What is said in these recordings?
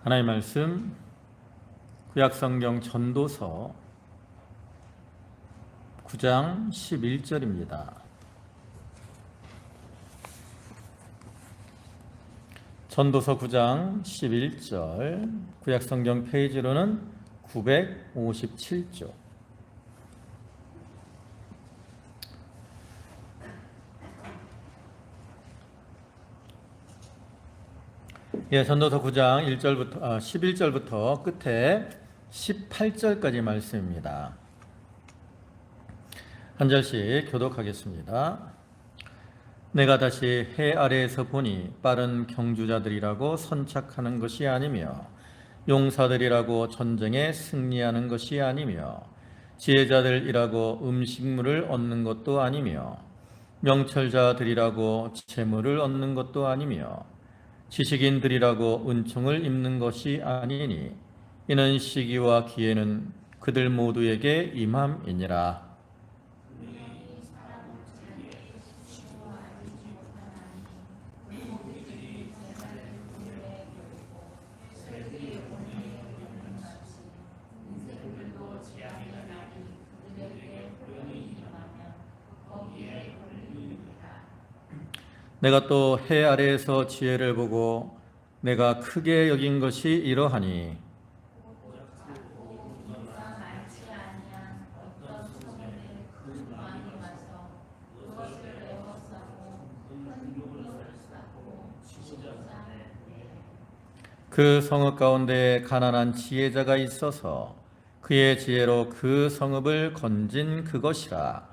하나님의 말씀 구약성경 전도서 9장 11절입니다. 전도서 9장 11절, 구약성경 페이지로는 957조. 전도서 9장 11절부터 끝에 18절까지 말씀입니다. 한 절씩 교독하겠습니다. 내가 다시 해 아래에서 보니 빠른 경주자들이라고 선착하는 것이 아니며 용사들이라고 전쟁에 승리하는 것이 아니며 지혜자들이라고 음식물을 얻는 것도 아니며 명철자들이라고 재물을 얻는 것도 아니며 지식인들이라고 은총을 입는 것이 아니니 이는 시기와 기회는 그들 모두에게 임함이니라. 내가 또 해 아래에서 지혜를 보고 내가 크게 여긴 것이 이러하니 그 성읍 가운데 가난한 지혜자가 있어서 그의 지혜로 그 성읍을 건진 그것이라.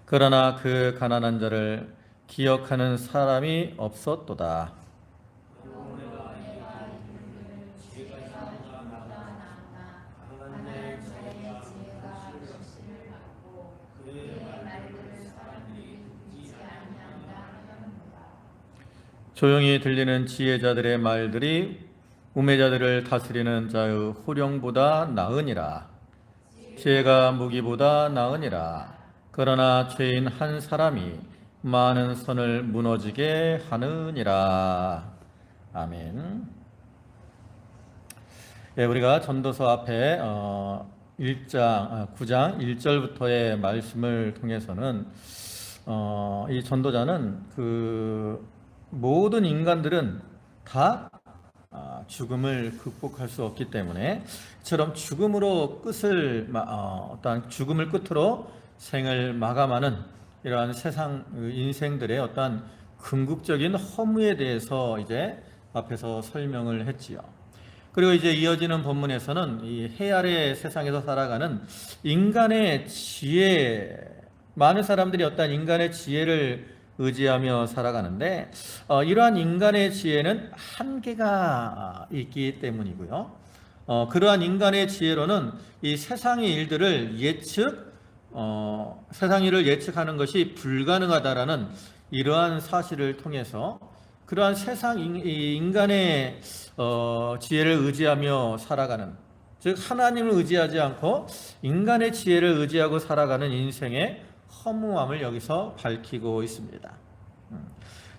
그러나 그 가난한 자를 기억하는 사람이 없었도다. 조용히 들리는 지혜자들의 말들이 우매자들을 다스리는 자의 호령보다 나으니라. 지혜가 무기보다 나으니라. 그러나 죄인 한 사람이 많은 선을 무너지게 하느니라. 아멘. 우리가 전도서 앞에 9장 1절부터의 말씀을 통해서는 이 전도자는 그 모든 인간들은 다 죽음을 극복할 수 없기 때문에 이처럼 죽음으로 어떠한 죽음을 끝으로 생을 마감하는 이러한 세상 인생들의 어떠한 궁극적인 허무에 대해서 이제 앞에서 설명을 했지요. 그리고 이제 이어지는 본문에서는 이 해 아래 세상에서 살아가는 인간의 지혜, 많은 사람들이 어떠한 인간의 지혜를 의지하며 살아가는데 이러한 인간의 지혜는 한계가 있기 때문이고요. 그러한 인간의 지혜로는 이 세상의 일들을 세상 일을 예측하는 것이 불가능하다라는 이러한 사실을 통해서 그러한 세상 인간의 지혜를 의지하며 살아가는, 즉 하나님을 의지하지 않고 인간의 지혜를 의지하고 살아가는 인생의 허무함을 여기서 밝히고 있습니다.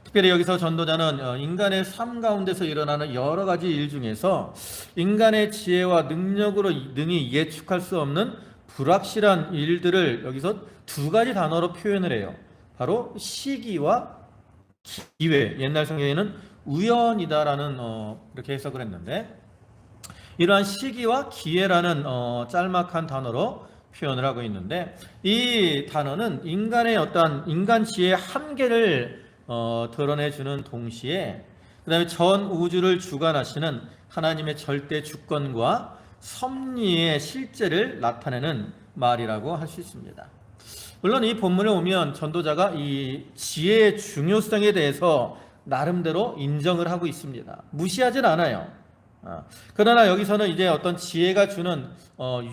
특별히 여기서 전도자는 인간의 삶 가운데서 일어나는 여러 가지 일 중에서 인간의 지혜와 능력으로 능히 예측할 수 없는 불확실한 일들을 여기서 두 가지 단어로 표현을 해요. 바로 시기와 기회. 옛날 성경에는 우연이다라는 이렇게 해석을 했는데, 이러한 시기와 기회라는 짤막한 단어로 표현을 하고 있는데, 이 단어는 인간의 어떠한 인간 지혜의 한계를 드러내주는 동시에 그 다음에 전 우주를 주관하시는 하나님의 절대 주권과 섭리의 실제를 나타내는 말이라고 할 수 있습니다. 물론 이 본문에 오면 전도자가 이 지혜의 중요성에 대해서 나름대로 인정을 하고 있습니다. 무시하진 않아요. 그러나 여기서는 이제 어떤 지혜가 주는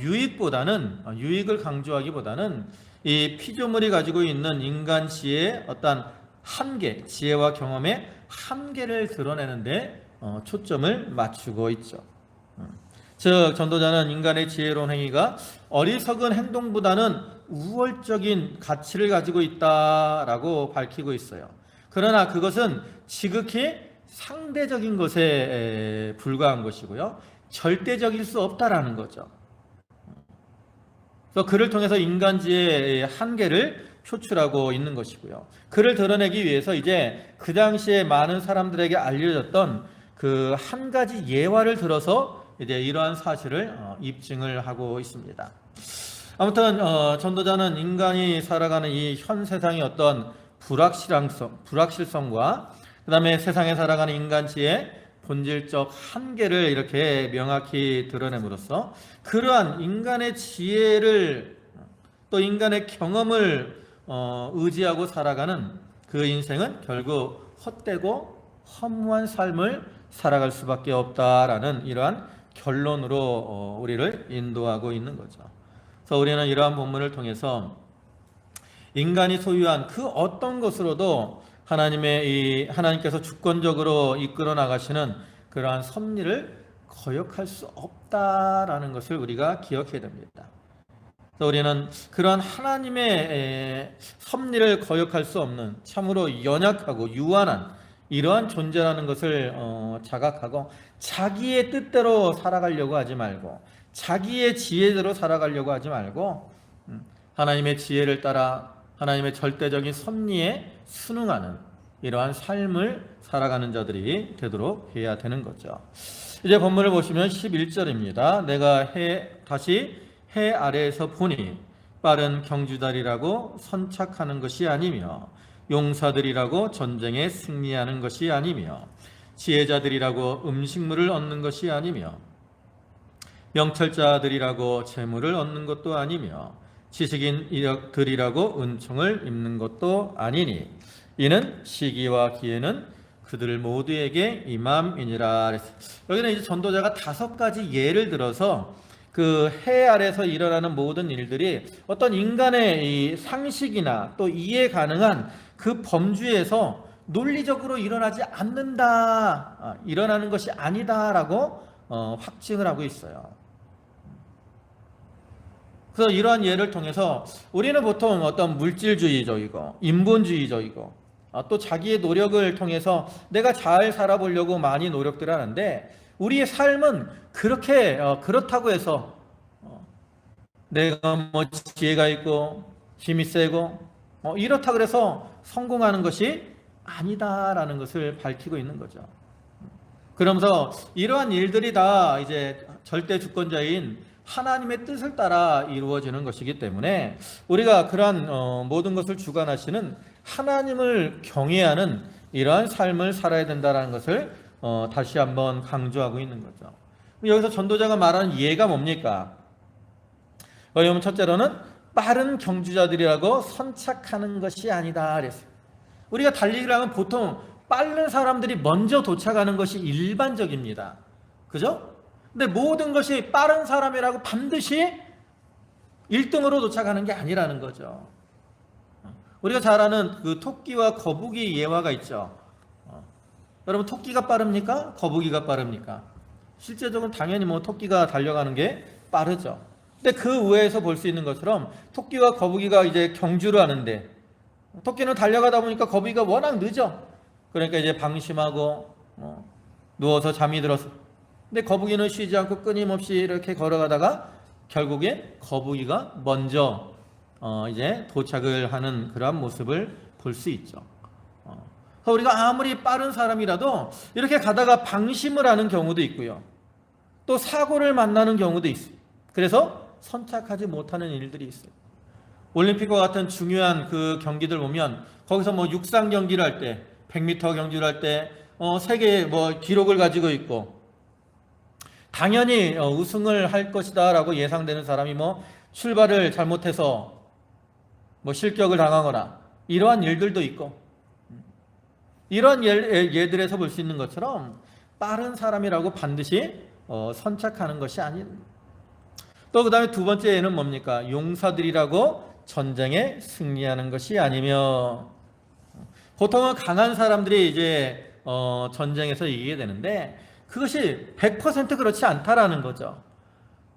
유익을 강조하기보다는 이 피조물이 가지고 있는 인간 지혜의 어떤 한계, 지혜와 경험의 한계를 드러내는데 초점을 맞추고 있죠. 즉 전도자는 인간의 지혜로운 행위가 어리석은 행동보다는 우월적인 가치를 가지고 있다라고 밝히고 있어요. 그러나 그것은 지극히 상대적인 것에 불과한 것이고요. 절대적일 수 없다라는 거죠. 그래서 그를 통해서 인간지의 한계를 표출하고 있는 것이고요. 그를 드러내기 위해서 이제 그 당시에 많은 사람들에게 알려졌던 그 한 가지 예화를 들어서 이제 이러한 사실을 입증을 하고 있습니다. 아무튼 전도자는 인간이 살아가는 이 현 세상의 어떤 불확실성과 그 다음에 세상에 살아가는 인간지의 본질적 한계를 이렇게 명확히 드러냄으로써 그러한 인간의 지혜를 또 인간의 경험을 의지하고 살아가는 그 인생은 결국 헛되고 허무한 삶을 살아갈 수밖에 없다라는 이러한 결론으로 우리를 인도하고 있는 거죠. 그래서 우리는 이러한 본문을 통해서 인간이 소유한 그 어떤 것으로도 하나님께서 주권적으로 이끌어 나가시는 그러한 섭리를 거역할 수 없다라는 것을 우리가 기억해야 됩니다. 그래서 우리는 그러한 하나님의 섭리를 거역할 수 없는 참으로 연약하고 유한한 이러한 존재라는 것을 자각하고 자기의 뜻대로 살아가려고 하지 말고 자기의 지혜대로 살아가려고 하지 말고 하나님의 지혜를 따라 하나님의 절대적인 섭리에 순응하는 이러한 삶을 살아가는 자들이 되도록 해야 되는 거죠. 이제 본문을 보시면 11절입니다. 내가 다시 해 아래에서 보니 빠른 경주달이라고 선착하는 것이 아니며 용사들이라고 전쟁에 승리하는 것이 아니며 지혜자들이라고 음식물을 얻는 것이 아니며 명철자들이라고 재물을 얻는 것도 아니며 지식인들이라고 은총을 입는 것도 아니니 이는 시기와 기회는 그들 모두에게 임함이니라. 여기는 이제 전도자가 5가지 예를 들어서 그 해 아래서 일어나는 모든 일들이 어떤 인간의 이 상식이나 또 이해 가능한 그 범주에서 논리적으로 일어나지 않는다, 일어나는 것이 아니다라고 확증을 하고 있어요. 그래서 이러한 예를 통해서 우리는 보통 어떤 물질주의적이고 인본주의적이고 또 자기의 노력을 통해서 내가 잘 살아보려고 많이 노력들을 하는데 우리의 삶은 그렇게 그렇다고 해서 내가 뭐 지혜가 있고 힘이 세고 이렇다 그래서 성공하는 것이 아니다라는 것을 밝히고 있는 거죠. 그러면서 이러한 일들이 다 이제 절대 주권자인 하나님의 뜻을 따라 이루어지는 것이기 때문에 우리가 그러한 모든 것을 주관하시는 하나님을 경외하는 이러한 삶을 살아야 된다는 것을 다시 한번 강조하고 있는 거죠. 여기서 전도자가 말하는 예가 뭡니까? 여러분, 첫째로는 빠른 경주자들이라고 선착하는 것이 아니다 그랬어요. 우리가 달리기를 하면 보통 빠른 사람들이 먼저 도착하는 것이 일반적입니다. 그죠? 근데 모든 것이 빠른 사람이라고 반드시 1등으로 도착하는 게 아니라는 거죠. 우리가 잘 아는 그 토끼와 거북이 예화가 있죠. 여러분, 토끼가 빠릅니까? 거북이가 빠릅니까? 실제적으로 당연히 토끼가 달려가는 게 빠르죠. 근데 그 외에서 볼 수 있는 것처럼 토끼와 거북이가 이제 경주를 하는데 토끼는 달려가다 보니까 거북이가 워낙 늦어. 그러니까 이제 방심하고 누워서 잠이 들었어. 근데 거북이는 쉬지 않고 끊임없이 이렇게 걸어가다가 결국에 거북이가 먼저 이제 도착을 하는 그러한 모습을 볼 수 있죠. 우리가 아무리 빠른 사람이라도 이렇게 가다가 방심을 하는 경우도 있고요. 또 사고를 만나는 경우도 있어요. 그래서 선착하지 못하는 일들이 있어요. 올림픽과 같은 중요한 그 경기들 보면 거기서 육상 경기를 할 때, 100m 경주를 할 때 세계 기록을 가지고 있고 당연히 우승을 할 것이다라고 예상되는 사람이 출발을 잘못해서 실격을 당하거나 이러한 일들도 있고 이런 예들에서 볼 수 있는 것처럼 빠른 사람이라고 반드시 선착하는 것이 아닌. 또 그 다음에 두 번째 예는 뭡니까? 용사들이라고 전쟁에 승리하는 것이 아니며, 보통은 강한 사람들이 이제 전쟁에서 이기게 되는데 그것이 100% 그렇지 않다라는 거죠.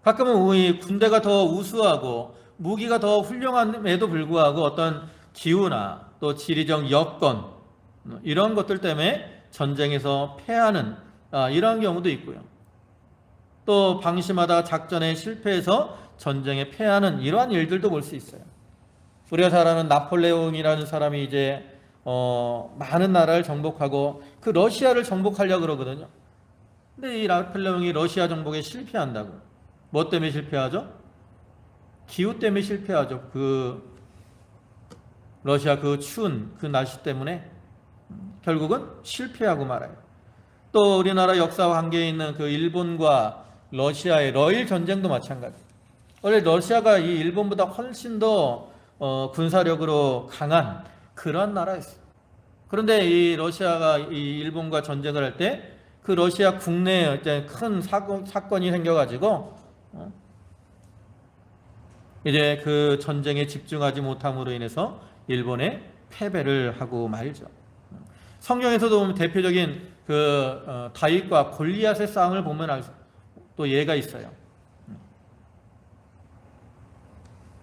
가끔은 우리 군대가 더 우수하고 무기가 더 훌륭함에도 불구하고 어떤 기후나 또 지리적 여건 이런 것들 때문에 전쟁에서 패하는 이러한 경우도 있고요. 또 방심하다가 작전에 실패해서 전쟁에 패하는 이러한 일들도 볼 수 있어요. 우리가 잘 아는 나폴레옹이라는 사람이 이제 많은 나라를 정복하고 그 러시아를 정복하려고 그러거든요. 근데 이 나폴레옹이 러시아 정복에 실패한다고. 뭐 때문에 실패하죠? 기후 때문에 실패하죠. 그 러시아 그 추운 그 날씨 때문에 결국은 실패하고 말아요. 또 우리나라 역사와 관계에 있는 그 일본과 러시아의 러일 전쟁도 마찬가지. 원래 러시아가 이 일본보다 훨씬 더 군사력으로 강한 그런 나라였어요. 그런데 이 러시아가 이 일본과 전쟁을 할 때 그 러시아 국내에 큰 사건이 생겨가지고 이제 그 전쟁에 집중하지 못함으로 인해서 일본에 패배를 하고 말죠. 성경에서도 보면 대표적인 그 다윗과 골리앗의 싸움을 보면 또 예가 있어요.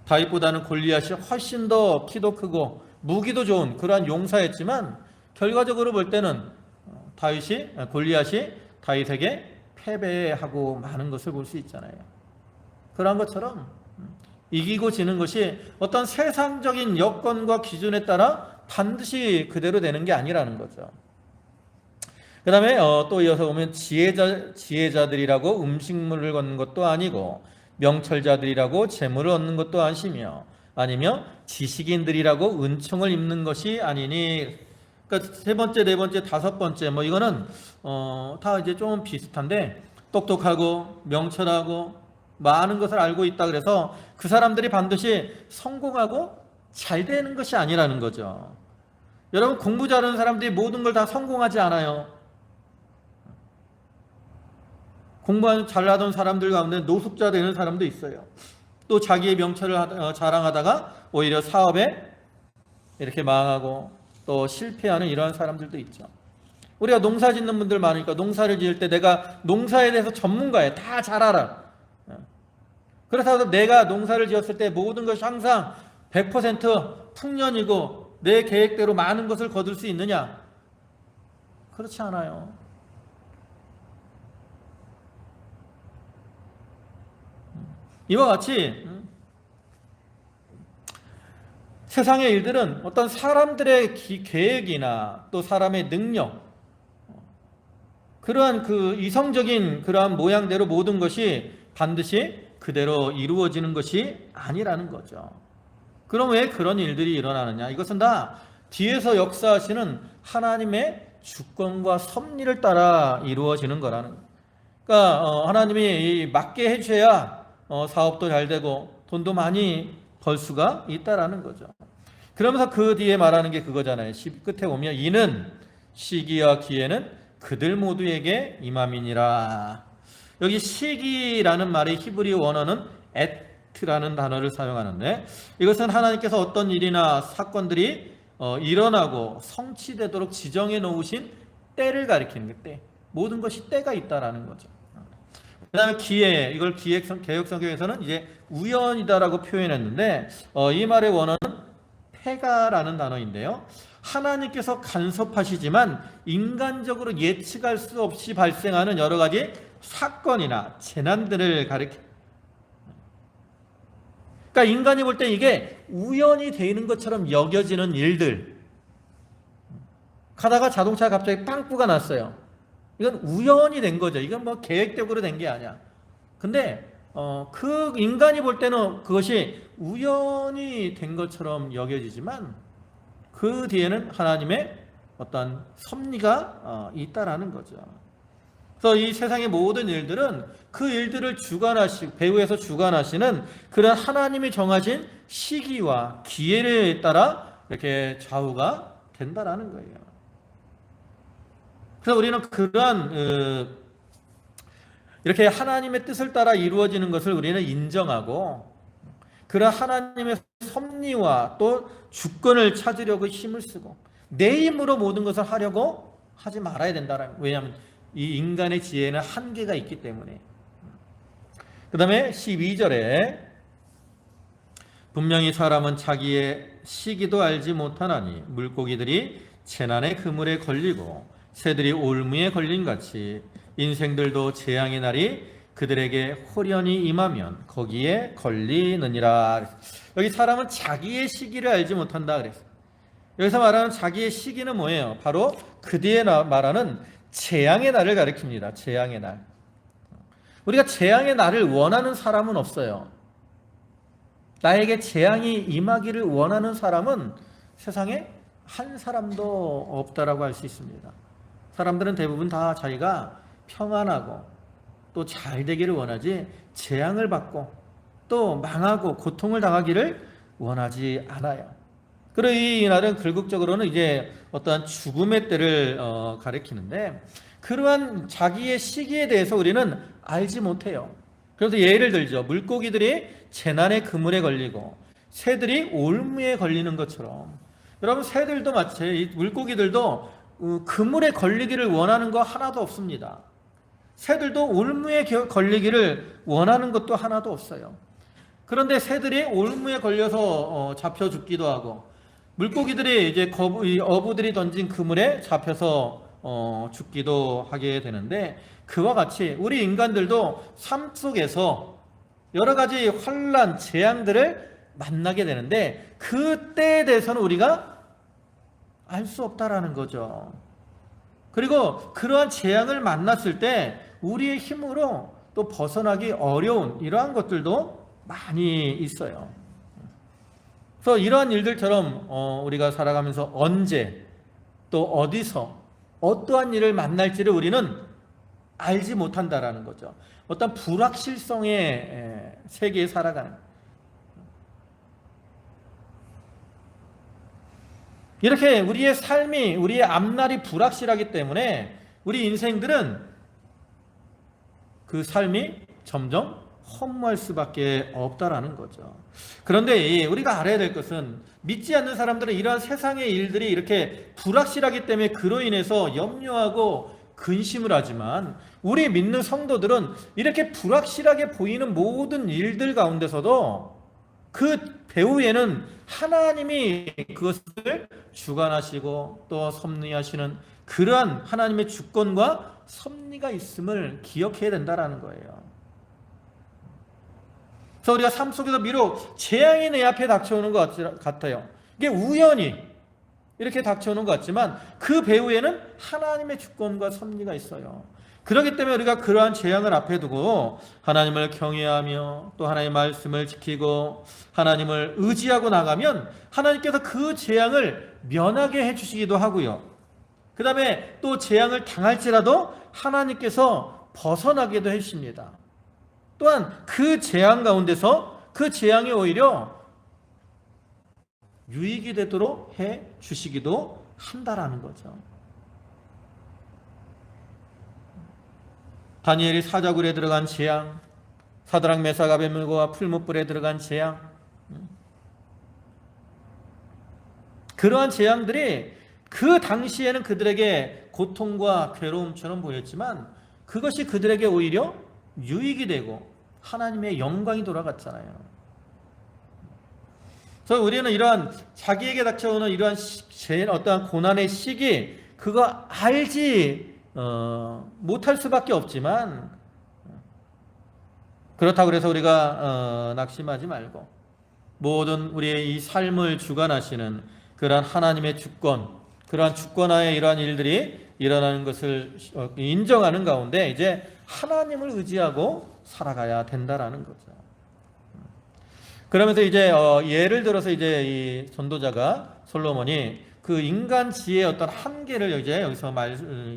다윗보다는 골리앗이 훨씬 더 키도 크고 무기도 좋은 그러한 용사였지만 결과적으로 볼 때는 골리앗이 다윗에게 패배하고 마는 것을 볼 수 있잖아요. 그런 것처럼 이기고 지는 것이 어떤 세상적인 여건과 기준에 따라 반드시 그대로 되는 게 아니라는 거죠. 그 다음에 또 이어서 보면 지혜자들이라고 음식물을 얻는 것도 아니고 명철자들이라고 재물을 얻는 것도 아니며 지식인들이라고 은총을 입는 것이 아니니. 그러니까 세 번째, 네 번째, 다섯 번째 뭐 이거는 다 이제 좀 비슷한데 똑똑하고 명철하고 많은 것을 알고 있다 그래서 그 사람들이 반드시 성공하고 잘 되는 것이 아니라는 거죠. 여러분 공부 잘하는 사람들이 모든 걸 다 성공하지 않아요. 공부 잘하던 사람들 가운데 노숙자 되는 사람도 있어요. 또 자기의 명철을 자랑하다가 오히려 사업에 이렇게 망하고 또 실패하는 이러한 사람들도 있죠. 우리가 농사 짓는 분들 많으니까 농사를 지을 때 내가 농사에 대해서 전문가예요. 다 잘 알아. 그렇다고 내가 농사를 지었을 때 모든 것이 항상 100% 풍년이고 내 계획대로 많은 것을 거둘 수 있느냐? 그렇지 않아요. 이와 같이 세상의 일들은 어떤 사람들의 계획이나 또 사람의 능력, 그러한 그 이성적인 그러한 모양대로 모든 것이 반드시 그대로 이루어지는 것이 아니라는 거죠. 그럼 왜 그런 일들이 일어나느냐? 이것은 다 뒤에서 역사하시는 하나님의 주권과 섭리를 따라 이루어지는 거라는 거예요. 그러니까 하나님이 맞게 해주셔야 사업도 잘 되고 돈도 많이 벌 수가 있다라는 거죠. 그러면서 그 뒤에 말하는 게 그거잖아요. 끝에 보면 이는 시기와 기회는 그들 모두에게 임함이니라. 여기 시기라는 말이 히브리 원어는 에트라는 단어를 사용하는데 이것은 하나님께서 어떤 일이나 사건들이 일어나고 성취되도록 지정해 놓으신 때를 가리키는 게 때. 모든 것이 때가 있다라는 거죠. 그 다음에 기회, 이걸 개역성경에서는 이제 우연이다라고 표현했는데 이 말의 원어는 패가라는 단어인데요. 하나님께서 간섭하시지만 인간적으로 예측할 수 없이 발생하는 여러 가지 사건이나 재난들을 가리킵니다. 그러니까 인간이 볼 때 이게 우연히 되는 것처럼 여겨지는 일들. 가다가 자동차가 갑자기 빵꾸가 났어요. 이건 우연히 된 거죠. 이건 뭐 계획적으로 된 게 아니야. 근데 그 인간이 볼 때는 그것이 우연히 된 것처럼 여겨지지만 그 뒤에는 하나님의 어떤 섭리가 있다라는 거죠. 그래서 이 세상의 모든 일들은 그 일들을 배후에서 주관하시는 그런 하나님이 정하신 시기와 기회에 따라 이렇게 좌우가 된다라는 거예요. 그래서 우리는 그러한 이렇게 하나님의 뜻을 따라 이루어지는 것을 우리는 인정하고 그런 하나님의 섭리와 또 주권을 찾으려고 힘을 쓰고 내 힘으로 모든 것을 하려고 하지 말아야 된다라는 거예요. 왜냐하면 이 인간의 지혜는 한계가 있기 때문에. 그 다음에 12절에 분명히 사람은 자기의 시기도 알지 못하나니 물고기들이 재난의 그물에 걸리고 새들이 올무에 걸린 같이 인생들도 재앙의 날이 그들에게 홀연히 임하면 거기에 걸리느니라. 여기 사람은 자기의 시기를 알지 못한다 그랬어요. 여기서 말하는 자기의 시기는 뭐예요? 바로 그 뒤에 말하는 재앙의 날을 가리킵니다. 재앙의 날. 우리가 재앙의 날을 원하는 사람은 없어요. 나에게 재앙이 임하기를 원하는 사람은 세상에 한 사람도 없다라고 할 수 있습니다. 사람들은 대부분 다 자기가 평안하고 또 잘 되기를 원하지 재앙을 받고 또 망하고 고통을 당하기를 원하지 않아요. 그리고 이 날은 결국적으로는 이제 어떠한 죽음의 때를 가리키는데 그러한 자기의 시기에 대해서 우리는 알지 못해요. 그래서 예를 들죠. 물고기들이 재난의 그물에 걸리고 새들이 올무에 걸리는 것처럼 여러분 새들도 마치 물고기들도 그물에 걸리기를 원하는 거 하나도 없습니다. 새들도 올무에 걸리기를 원하는 것도 하나도 없어요. 그런데 새들이 올무에 걸려서 잡혀 죽기도 하고 물고기들이 이제 어부들이 던진 그물에 잡혀서 죽기도 하게 되는데 그와 같이 우리 인간들도 삶 속에서 여러 가지 환난, 재앙들을 만나게 되는데 그때에 대해서는 우리가 알 수 없다라는 거죠. 그리고 그러한 재앙을 만났을 때 우리의 힘으로 또 벗어나기 어려운 이러한 것들도 많이 있어요. 그래서 이러한 일들처럼 우리가 살아가면서 언제 또 어디서 어떠한 일을 만날지를 우리는 알지 못한다라는 거죠. 어떤 불확실성의 세계에 살아가는 이렇게 우리의 삶이 우리의 앞날이 불확실하기 때문에 우리 인생들은 그 삶이 점점 허무할 수밖에 없다라는 거죠. 그런데 우리가 알아야 될 것은 믿지 않는 사람들은 이러한 세상의 일들이 이렇게 불확실하기 때문에 그로 인해서 염려하고 근심을 하지만 우리 믿는 성도들은 이렇게 불확실하게 보이는 모든 일들 가운데서도 그 배후에는 하나님이 그것을 주관하시고 또 섭리하시는 그러한 하나님의 주권과 섭리가 있음을 기억해야 된다는 거예요. 그래서 우리가 삶 속에서 비록 재앙이 내 앞에 닥쳐오는 것 같아요. 이게 우연히 이렇게 닥쳐오는 것 같지만 그 배후에는 하나님의 주권과 섭리가 있어요. 그렇기 때문에 우리가 그러한 재앙을 앞에 두고 하나님을 경외하며 또 하나님의 말씀을 지키고 하나님을 의지하고 나가면 하나님께서 그 재앙을 면하게 해주시기도 하고요. 그 다음에 또 재앙을 당할지라도 하나님께서 벗어나게도 해주십니다. 또한 그 재앙 가운데서 그 재앙이 오히려 유익이 되도록 해 주시기도 한다라는 거죠. 다니엘이 사자굴에 들어간 재앙, 사드락 메삭 아벳느고가 풀무불에 들어간 재앙, 그러한 재앙들이 그 당시에는 그들에게 고통과 괴로움처럼 보였지만 그것이 그들에게 오히려 유익이 되고 하나님의 영광이 돌아갔잖아요. 그래서 우리는 이러한 자기에게 닥쳐오는 이러한 어떠한 고난의 시기 그거 알지 못할 수밖에 없지만 그렇다고 해서 우리가 낙심하지 말고 모든 우리의 이 삶을 주관하시는 그러한 하나님의 주권, 그러한 주권하에 이러한 일들이 일어나는 것을 인정하는 가운데 이제 하나님을 의지하고 살아가야 된다라는 거죠. 그러면서 이제 예를 들어서 이제 이 전도자가 솔로몬이 그 인간 지혜의 어떤 한계를 이제 여기서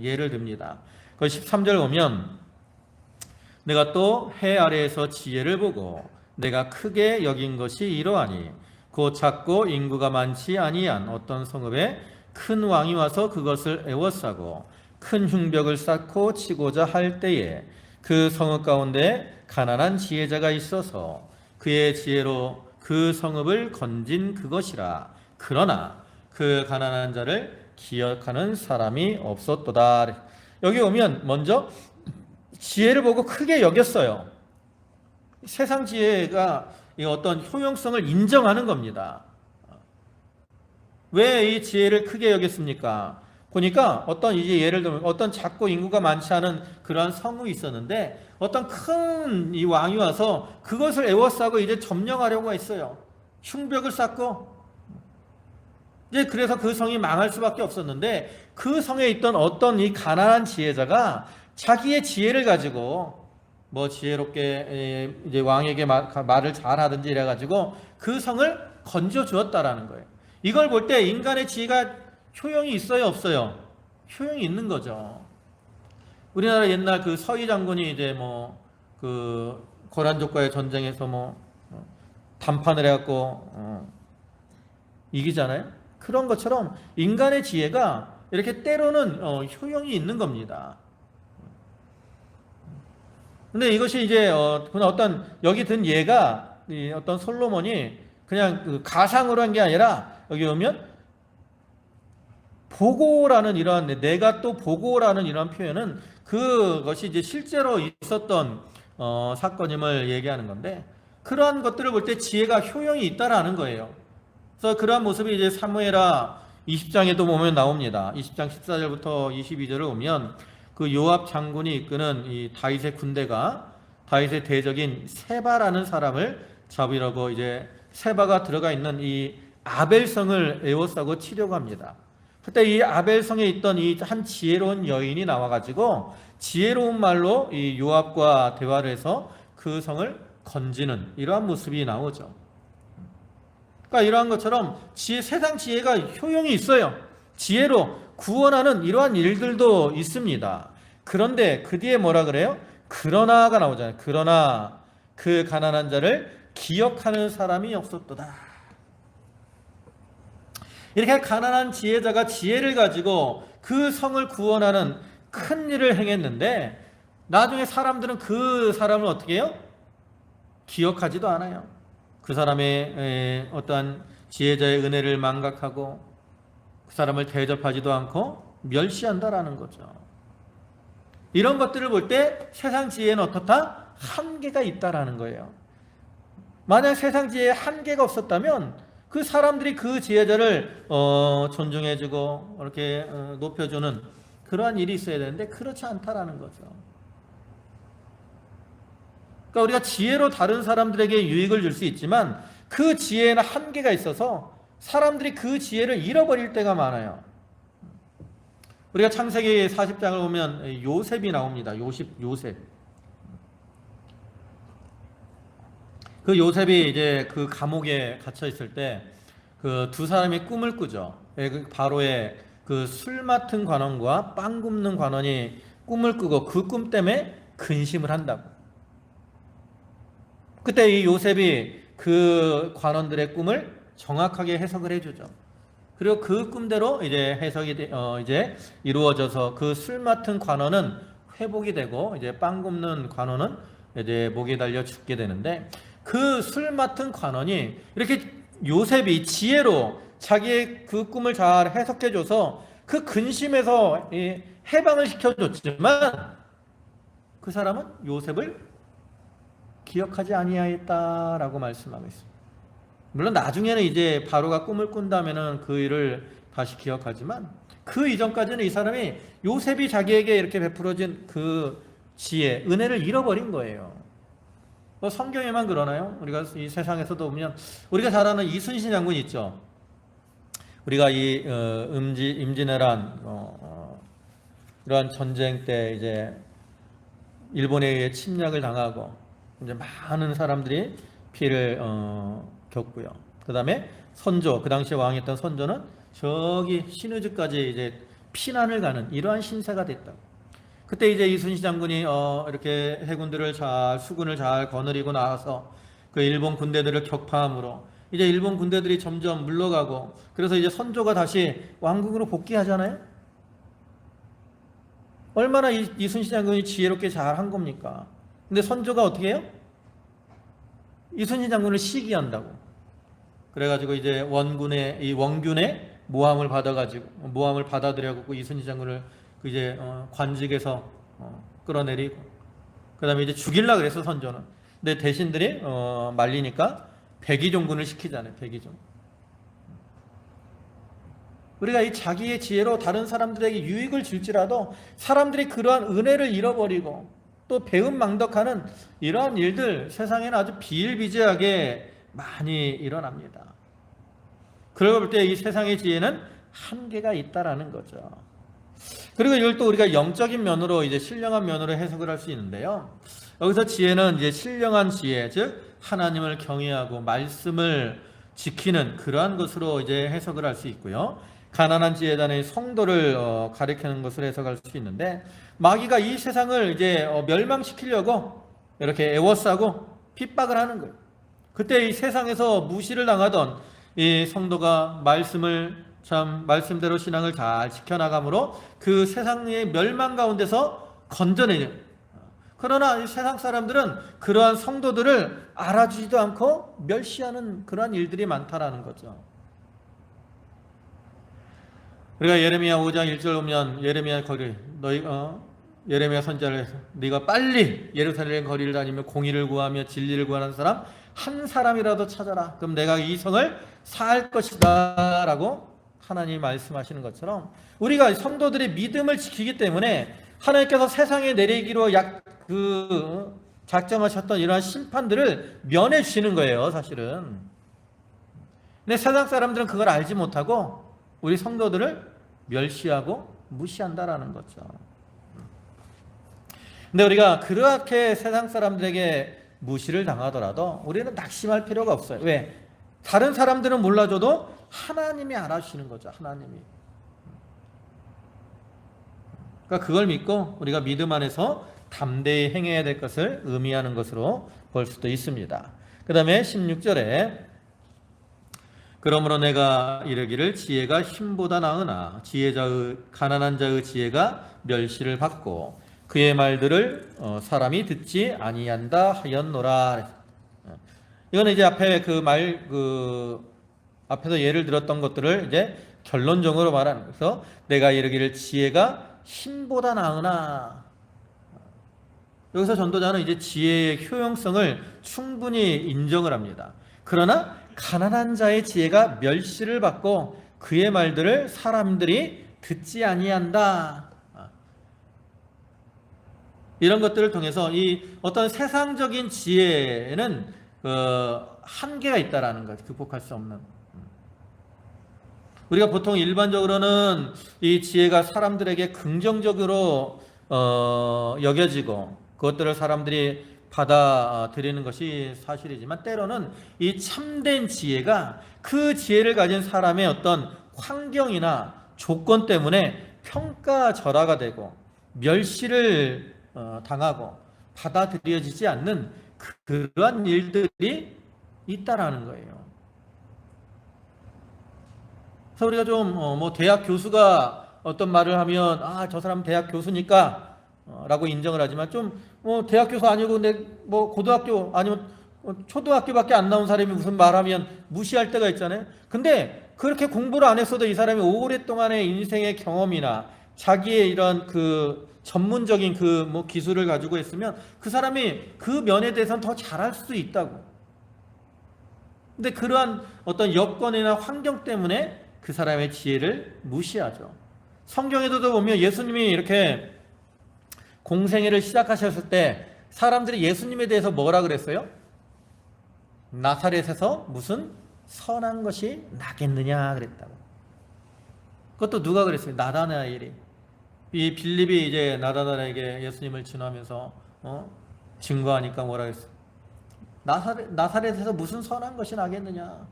예를 듭니다. 그 13절 보면 내가 또 해 아래에서 지혜를 보고 내가 크게 여긴 것이 이러하니 곧 작고 인구가 많지 아니한 어떤 성읍에 큰 왕이 와서 그것을 애워싸고 큰 흉벽을 쌓고 치고자 할 때에 그 성읍 가운데 가난한 지혜자가 있어서 그의 지혜로 그 성읍을 건진 그것이라. 그러나 그 가난한 자를 기억하는 사람이 없었도다. 여기 오면 먼저 지혜를 보고 크게 여겼어요. 세상 지혜가 어떤 효용성을 인정하는 겁니다. 왜 이 지혜를 크게 여겼습니까? 보니까 어떤 이제 예를 들면 어떤 작고 인구가 많지 않은 그러한 성읍이 있었는데 어떤 큰 이 왕이 와서 그것을 에워싸고 이제 점령하려고 했어요. 흉벽을 쌓고 이제 그래서 그 성이 망할 수밖에 없었는데 그 성에 있던 어떤 이 가난한 지혜자가 자기의 지혜를 가지고 뭐 지혜롭게 이제 왕에게 말을 잘하든지 이래가지고 그 성을 건져 주었다라는 거예요. 이걸 볼 때 인간의 지혜가 효용이 있어요, 없어요? 효용이 있는 거죠. 우리나라 옛날 그 서희 장군이 이제 뭐 그 고란족과의 전쟁에서 뭐 단판을 해갖고 이기잖아요. 그런 것처럼 인간의 지혜가 이렇게 때로는 효용이 있는 겁니다. 근데 이것이 이제 그냥 어떤 여기 든 예가 어떤 솔로몬이 그냥 그 가상으로 한 게 아니라 여기 보면 보고라는 이런 내가 또 보고라는 이런 표현은 그것이 이제 실제로 있었던 사건임을 얘기하는 건데 그러한 것들을 볼 때 지혜가 효용이 있다라는 거예요. 그래서 그러한 모습이 이제 사무엘하 20장에도 보면 나옵니다. 20장 14절부터 22절을 보면 그 요압 장군이 이끄는 이 다윗의 군대가 다윗의 대적인 세바라는 사람을 잡으려고 이제 세바가 들어가 있는 이 아벨성을 에워싸고 치려고 합니다. 그때 이 아벨성에 있던 이 한 지혜로운 여인이 나와가지고 지혜로운 말로 이 요압과 대화를 해서 그 성을 건지는 이러한 모습이 나오죠. 그러니까 이러한 것처럼 세상 지혜가 효용이 있어요. 지혜로 구원하는 이러한 일들도 있습니다. 그런데 그 뒤에 뭐라 그래요? 그러나가 나오잖아요. 그러나 그 가난한 자를 기억하는 사람이 없었도다. 이렇게 가난한 지혜자가 지혜를 가지고 그 성을 구원하는 큰 일을 행했는데 나중에 사람들은 그 사람을 어떻게 해요? 기억하지도 않아요. 그 사람의 어떠한 지혜자의 은혜를 망각하고 그 사람을 대접하지도 않고 멸시한다라는 거죠. 이런 것들을 볼 때 세상 지혜는 어떻다? 한계가 있다라는 거예요. 만약 세상 지혜에 한계가 없었다면 그 사람들이 그 지혜자를 존중해주고 이렇게 높여주는 그러한 일이 있어야 되는데 그렇지 않다라는 거죠. 그러니까 우리가 지혜로 다른 사람들에게 유익을 줄 수 있지만 그 지혜에는 한계가 있어서 사람들이 그 지혜를 잃어버릴 때가 많아요. 우리가 창세기 40장을 보면 요셉이 나옵니다. 요셉. 그 요셉이 이제 그 감옥에 갇혀 있을 때 그 두 사람이 꿈을 꾸죠. 바로의 그 술 맡은 관원과 빵 굽는 관원이 꿈을 꾸고 그 꿈 때문에 근심을 한다고. 그때 이 요셉이 그 관원들의 꿈을 정확하게 해석을 해주죠. 그리고 그 꿈대로 이제 해석이 이제 이루어져서 그 술 맡은 관원은 회복이 되고 이제 빵 굽는 관원은 이제 목에 달려 죽게 되는데 그 술 맡은 관원이 이렇게 요셉이 지혜로 자기의 그 꿈을 잘 해석해줘서 그 근심에서 해방을 시켜줬지만 그 사람은 요셉을 기억하지 아니하였다라고 말씀하고 있습니다. 물론 나중에는 이제 바로가 꿈을 꾼다면은 그 일을 다시 기억하지만 그 이전까지는 이 사람이 요셉이 자기에게 이렇게 베풀어진 그 지혜, 은혜를 잃어버린 거예요. 성경에만 그러나요? 우리가 이 세상에서도 보면 우리가 잘 아는 이순신 장군 있죠. 우리가 이 임진왜란 이러한 전쟁 때 이제 일본에 의해 침략을 당하고 이제 많은 사람들이 피해를 겪고요. 그 다음에 선조, 그 당시에 왕이었던 선조는 저기 신의주까지 이제 피난을 가는 이러한 신세가 됐다고. 그때 이제 이순신 장군이 이렇게 해군들을 수군을 잘 거느리고 나와서 그 일본 군대들을 격파함으로 이제 일본 군대들이 점점 물러가고 그래서 이제 선조가 다시 왕국으로 복귀하잖아요. 얼마나 이순신 장군이 지혜롭게 잘 한 겁니까? 근데 선조가 어떻게 해요? 이순신 장군을 시기한다고. 그래가지고 이제 원균의 모함을 받아들여갖고 이순신 장군을 이제 관직에서 끌어내리고 그다음에 이제 죽일라 그래서 선조는. 근데 대신들이 말리니까 백의종군을 시키잖아요. 백의종. 우리가 이 자기의 지혜로 다른 사람들에게 유익을 줄지라도 사람들이 그러한 은혜를 잃어버리고 또 배은망덕하는 이러한 일들 세상에는 아주 비일비재하게 많이 일어납니다. 그러고 볼 때 이 세상의 지혜는 한계가 있다라는 거죠. 그리고 이걸 또 우리가 영적인 면으로 이제 신령한 면으로 해석을 할 수 있는데요. 여기서 지혜는 이제 신령한 지혜, 즉 하나님을 경외하고 말씀을 지키는 그러한 것으로 이제 해석을 할 수 있고요. 가난한 지혜단의 성도를 가리키는 것으로 해석할 수 있는데, 마귀가 이 세상을 이제 멸망시키려고 이렇게 애워싸고 핍박을 하는 거예요. 그때 이 세상에서 무시를 당하던 이 성도가 말씀대로 신앙을 잘 지켜나가므로 그 세상의 멸망 가운데서 건져내는. 그러나 이 세상 사람들은 그러한 성도들을 알아주지도 않고 멸시하는 그러한 일들이 많다라는 거죠. 우리가 예레미야 5장 1절 보면 예레미야 선지자를 네가 빨리 예루살렘 거리를 다니며 공의를 구하며 진리를 구하는 사람 한 사람이라도 찾아라. 그럼 내가 이 성을 살 것이다 라고 하나님이 말씀하시는 것처럼 우리가 성도들의 믿음을 지키기 때문에 하나님께서 세상에 내리기로 작정하셨던 이러한 심판들을 면해 주시는 거예요, 사실은. 근데 세상 사람들은 그걸 알지 못하고 우리 성도들을 멸시하고 무시한다라는 거죠. 근데 우리가 그렇게 세상 사람들에게 무시를 당하더라도 우리는 낙심할 필요가 없어요. 왜? 다른 사람들은 몰라줘도 하나님이 알아주시는 거죠. 하나님이. 그러니까 그걸 믿고 우리가 믿음 안에서 담대히 행해야 될 것을 의미하는 것으로 볼 수도 있습니다. 그 다음에 16절에 그러므로 내가 이르기를 지혜가 힘보다 나으나 가난한 자의 지혜가 멸시를 받고 그의 말들을 사람이 듣지 아니한다 하였노라. 이거는 이제 앞에 앞에서 예를 들었던 것들을 이제 결론적으로 말하는 거죠. 내가 이르기를 지혜가 힘보다 나으나. 여기서 전도자는 이제 지혜의 효용성을 충분히 인정을 합니다. 그러나 가난한 자의 지혜가 멸시를 받고 그의 말들을 사람들이 듣지 아니한다. 이런 것들을 통해서 이 어떤 세상적인 지혜는 한계가 있다라는 것, 극복할 수 없는. 우리가 보통 일반적으로는 이 지혜가 사람들에게 긍정적으로 여겨지고 그것들을 사람들이 받아들이는 것이 사실이지만 때로는 이 참된 지혜가 그 지혜를 가진 사람의 어떤 환경이나 조건 때문에 평가절하가 되고 멸시를 당하고 받아들여지지 않는 그러한 일들이 있다라는 거예요. 그래서 우리가 좀 대학 교수가 어떤 말을 하면 저 사람 대학 교수니까 라고 인정을 하지만 좀 대학 교수 아니고 근데 고등학교 아니면 초등학교밖에 안 나온 사람이 무슨 말하면 무시할 때가 있잖아요. 근데 그렇게 공부를 안 했어도 이 사람이 오랫동안의 인생의 경험이나 자기의 이런 전문적인 기술을 가지고 있으면 그 사람이 그 면에 대해서는 더 잘할 수도 있다고. 근데 그러한 어떤 여건이나 환경 때문에 그 사람의 지혜를 무시하죠. 성경에도 보면 예수님이 이렇게 공생애를 시작하셨을 때 사람들이 예수님에 대해서 뭐라 그랬어요? 나사렛에서 무슨 선한 것이 나겠느냐 그랬다고. 그것도 누가 그랬어요? 나다나엘이. 이 빌립이 이제 나다나엘에게 예수님을 지나면서 증거하니까 뭐라 그랬어요? 나사렛에서 무슨 선한 것이 나겠느냐.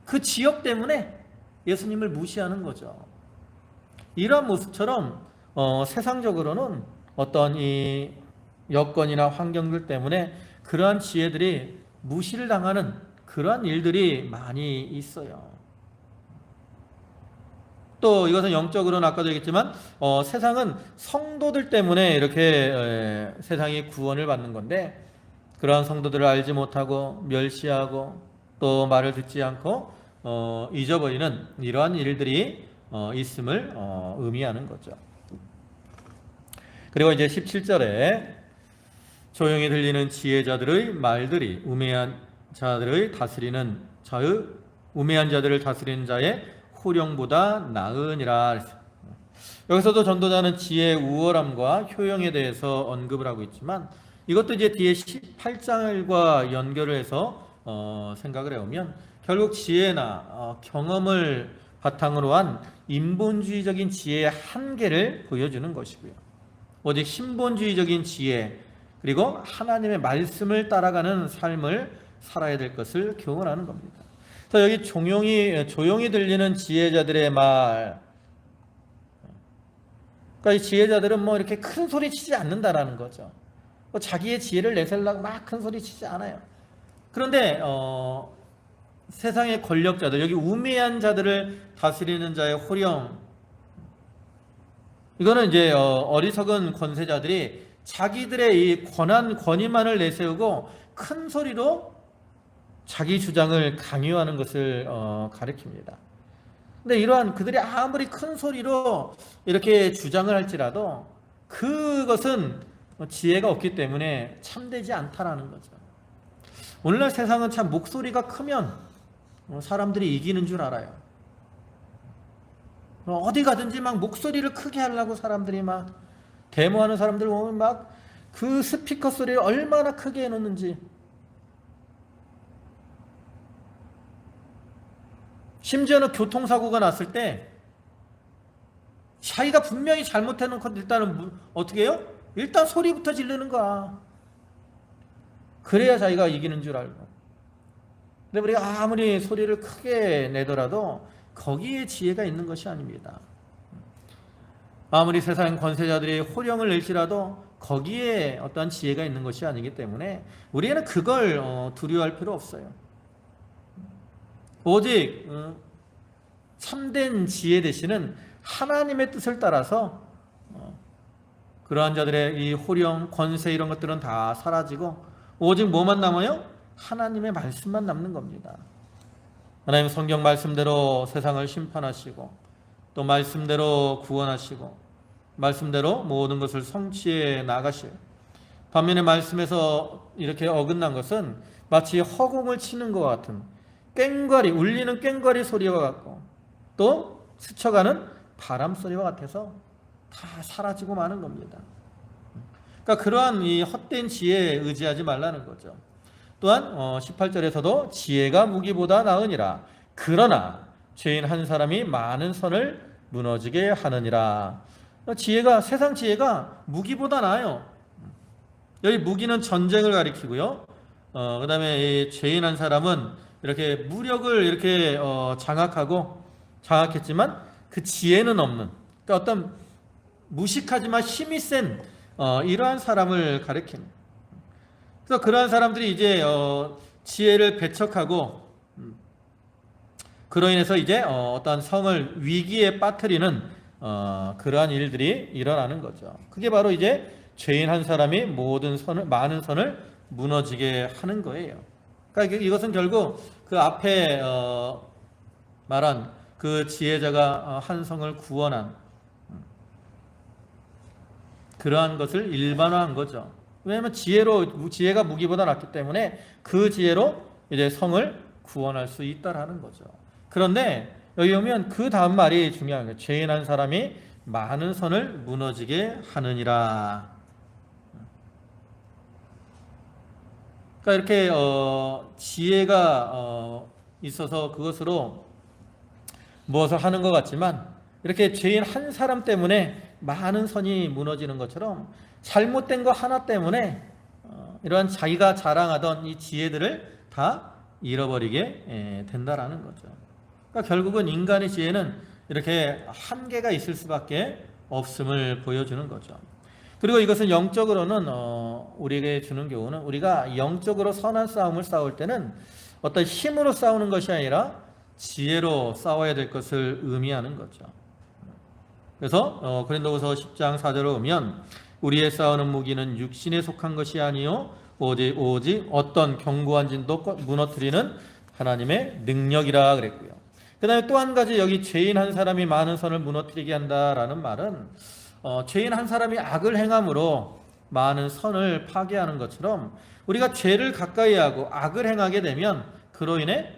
그 지역 때문에 예수님을 무시하는 거죠. 이러한 모습처럼 세상적으로는 어떤 이 여건이나 환경들 때문에 그러한 지혜들이 무시를 당하는 그러한 일들이 많이 있어요. 또 이것은 영적으로는 아까도 얘기했지만 세상은 성도들 때문에 이렇게 세상이 구원을 받는 건데 그러한 성도들을 알지 못하고 멸시하고 또 말을 듣지 않고 잊어버리는 이러한 일들이 있음을 의미하는 거죠. 그리고 이제 17절에 조용히 들리는 지혜자들의 말들이 우매한 자들을 다스리는 자의 호령보다 나으니라. 여기서도 전도자는 지혜의 우월함과 효용에 대해서 언급을 하고 있지만 이것도 이제 뒤에 18장과 연결을 해서 생각을 해보면 결국 지혜나 경험을 바탕으로 한 인본주의적인 지혜의 한계를 보여주는 것이고요. 오직 신본주의적인 지혜 그리고 하나님의 말씀을 따라가는 삶을 살아야 될 것을 교훈하는 겁니다. 그래서 여기 조용히 들리는 지혜자들의 말, 그러니까 이 지혜자들은 뭐 이렇게 큰 소리 치지 않는다라는 거죠. 자기의 지혜를 내세우려고 막 큰 소리 치지 않아요. 그런데 세상의 권력자들, 여기 우매한 자들을 다스리는 자의 호령, 이거는 이제 어리석은 권세자들이 자기들의 이 권위만을 내세우고 큰 소리로 자기 주장을 강요하는 것을 가리킵니다. 근데 이러한 그들이 아무리 큰 소리로 이렇게 주장을 할지라도 그것은 지혜가 없기 때문에 참되지 않다라는 거죠. 오늘날 세상은 참 목소리가 크면 사람들이 이기는 줄 알아요. 어디 가든지 막 목소리를 크게 하려고 사람들이 막 데모하는 사람들 보면 막 그 스피커 소리를 얼마나 크게 해놓는지. 심지어는 교통사고가 났을 때 자기가 분명히 잘못해놓고 일단은 어떻게 해요? 일단 소리부터 지르는 거야. 그래야 자기가 이기는 줄 알고. 근데 우리가 아무리 소리를 크게 내더라도 거기에 지혜가 있는 것이 아닙니다. 아무리 세상 권세자들이 호령을 낼지라도 거기에 어떠한 지혜가 있는 것이 아니기 때문에 우리는 그걸 두려워할 필요 없어요. 오직 참된 지혜 되시는 하나님의 뜻을 따라서 그러한 자들의 이 호령, 권세 이런 것들은 다 사라지고 오직 뭐만 남아요? 하나님의 말씀만 남는 겁니다. 하나님 성경 말씀대로 세상을 심판하시고 또 말씀대로 구원하시고 말씀대로 모든 것을 성취해 나가시고 반면에 말씀에서 이렇게 어긋난 것은 마치 허공을 치는 것 같은 울리는 꽹과리 소리와 같고 또 스쳐가는 바람 소리와 같아서 다 사라지고 마는 겁니다. 그러니까 그러한 이 헛된 지혜에 의지하지 말라는 거죠. 또한 18절에서도 지혜가 무기보다 나으니라. 그러나 죄인 한 사람이 많은 선을 무너지게 하느니라. 세상 지혜가 무기보다 나아요. 여기 무기는 전쟁을 가리키고요. 그 다음에 죄인 한 사람은 이렇게 무력을 이렇게 장악했지만 그 지혜는 없는, 그러니까 어떤 무식하지만 힘이 센 이러한 사람을 가리킵니다. 그래서 그러한 사람들이 이제 지혜를 배척하고 그로 인해서 이제 어떤 성을 위기에 빠뜨리는 그러한 일들이 일어나는 거죠. 그게 바로 이제 죄인 한 사람이 많은 선을 무너지게 하는 거예요. 그러니까 이것은 결국 그 앞에 말한 그 지혜자가 한 성을 구원한 그러한 것을 일반화한 거죠. 왜냐하면 지혜가 무기보다 낫기 때문에 그 지혜로 이제 성을 구원할 수 있다라는 거죠. 그런데 여기 오면 그 다음 말이 중요한 거예요. 죄인 한 사람이 많은 선을 무너지게 하느니라. 그러니까 이렇게 지혜가 있어서 그것으로 무엇을 하는 것 같지만 이렇게 죄인 한 사람 때문에 많은 선이 무너지는 것처럼 잘못된 거 하나 때문에 이러한 자기가 자랑하던 이 지혜들을 다 잃어버리게 된다라는 거죠. 그러니까 결국은 인간의 지혜는 이렇게 한계가 있을 수밖에 없음을 보여주는 거죠. 그리고 이것은 영적으로는 우리에게 주는 교훈은 우리가 영적으로 선한 싸움을 싸울 때는 어떤 힘으로 싸우는 것이 아니라 지혜로 싸워야 될 것을 의미하는 거죠. 그래서 고린도후서 10장 4절을 보면 우리의 싸우는 무기는 육신에 속한 것이 아니요 오직 어떤 견고한 진도 무너뜨리는 하나님의 능력이라 그랬고요. 그 다음에 또 한 가지 여기 죄인 한 사람이 많은 선을 무너뜨리게 한다라는 말은 죄인 한 사람이 악을 행함으로 많은 선을 파괴하는 것처럼 우리가 죄를 가까이 하고 악을 행하게 되면 그로 인해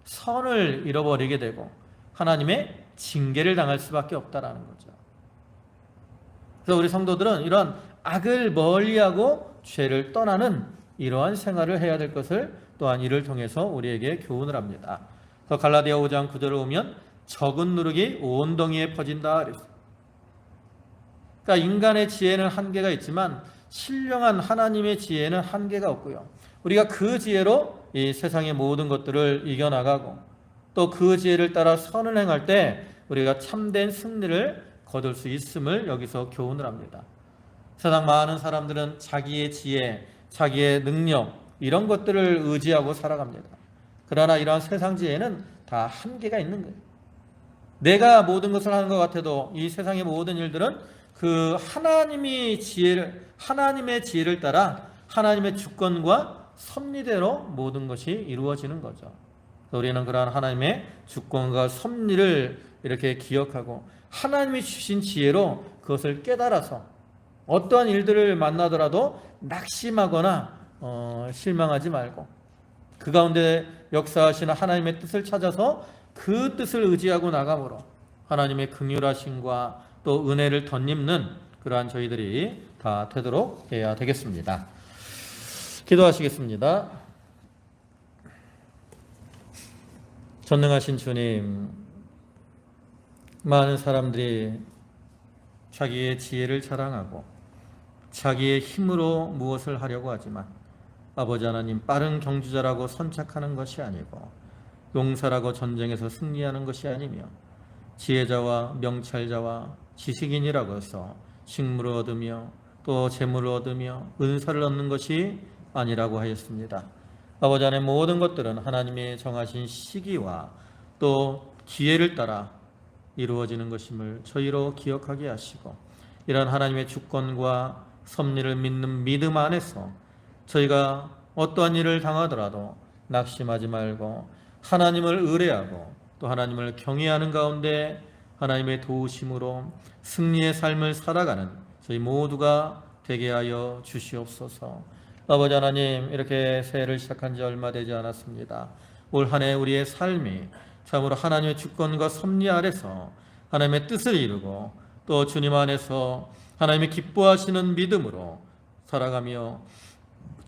선을 잃어버리게 되고 하나님의 징계를 당할 수밖에 없다라는 거죠. 그래서 우리 성도들은 이러한 악을 멀리하고 죄를 떠나는 이러한 생활을 해야 될 것을 또한 이를 통해서 우리에게 교훈을 합니다. 그래서 갈라디아 5장 9절을 보면 적은 누룩이 온 동이에 퍼진다 그랬어요. 그러니까 인간의 지혜는 한계가 있지만 신령한 하나님의 지혜는 한계가 없고요. 우리가 그 지혜로 이 세상의 모든 것들을 이겨나가고 또 그 지혜를 따라 선을 행할 때 우리가 참된 승리를 거둘 수 있음을 여기서 교훈을 합니다. 세상 많은 사람들은 자기의 지혜, 자기의 능력 이런 것들을 의지하고 살아갑니다. 그러나 이러한 세상 지혜는 다 한계가 있는 거예요. 내가 모든 것을 하는 것 같아도 이 세상의 모든 일들은 그 하나님의 지혜를 따라 하나님의 주권과 섭리대로 모든 것이 이루어지는 거죠. 우리는 그러한 하나님의 주권과 섭리를 이렇게 기억하고 하나님이 주신 지혜로 그것을 깨달아서 어떠한 일들을 만나더라도 낙심하거나 실망하지 말고 그 가운데 역사하시는 하나님의 뜻을 찾아서 그 뜻을 의지하고 나감으로 하나님의 긍휼하심과 또 은혜를 덧입는 그러한 저희들이 다 되도록 해야 되겠습니다. 기도하시겠습니다. 전능하신 주님, 많은 사람들이 자기의 지혜를 자랑하고 자기의 힘으로 무엇을 하려고 하지만 아버지 하나님, 빠른 경주자라고 선착하는 것이 아니고 용사라고 전쟁에서 승리하는 것이 아니며 지혜자와 명찰자와 지식인이라고 해서 식물을 얻으며 또 재물을 얻으며 은사를 얻는 것이 아니라고 하였습니다. 아버지 하나님, 모든 것들은 하나님의 정하신 시기와 또 기회를 따라 이루어지는 것임을 저희로 기억하게 하시고 이런 하나님의 주권과 섭리를 믿는 믿음 안에서 저희가 어떠한 일을 당하더라도 낙심하지 말고 하나님을 의뢰하고 또 하나님을 경외하는 가운데 하나님의 도우심으로 승리의 삶을 살아가는 저희 모두가 되게 하여 주시옵소서. 아버지 하나님, 이렇게 새해를 시작한 지 얼마 되지 않았습니다. 올 한 해 우리의 삶이 참으로 하나님의 주권과 섭리 아래서 하나님의 뜻을 이루고 또 주님 안에서 하나님의 기뻐하시는 믿음으로 살아가며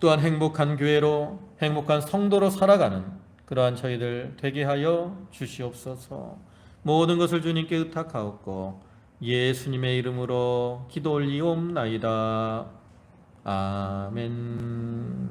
또한 행복한 교회로 행복한 성도로 살아가는 그러한 저희들 되게 하여 주시옵소서. 모든 것을 주님께 의탁하옵고 예수님의 이름으로 기도 올리옵나이다. 아멘.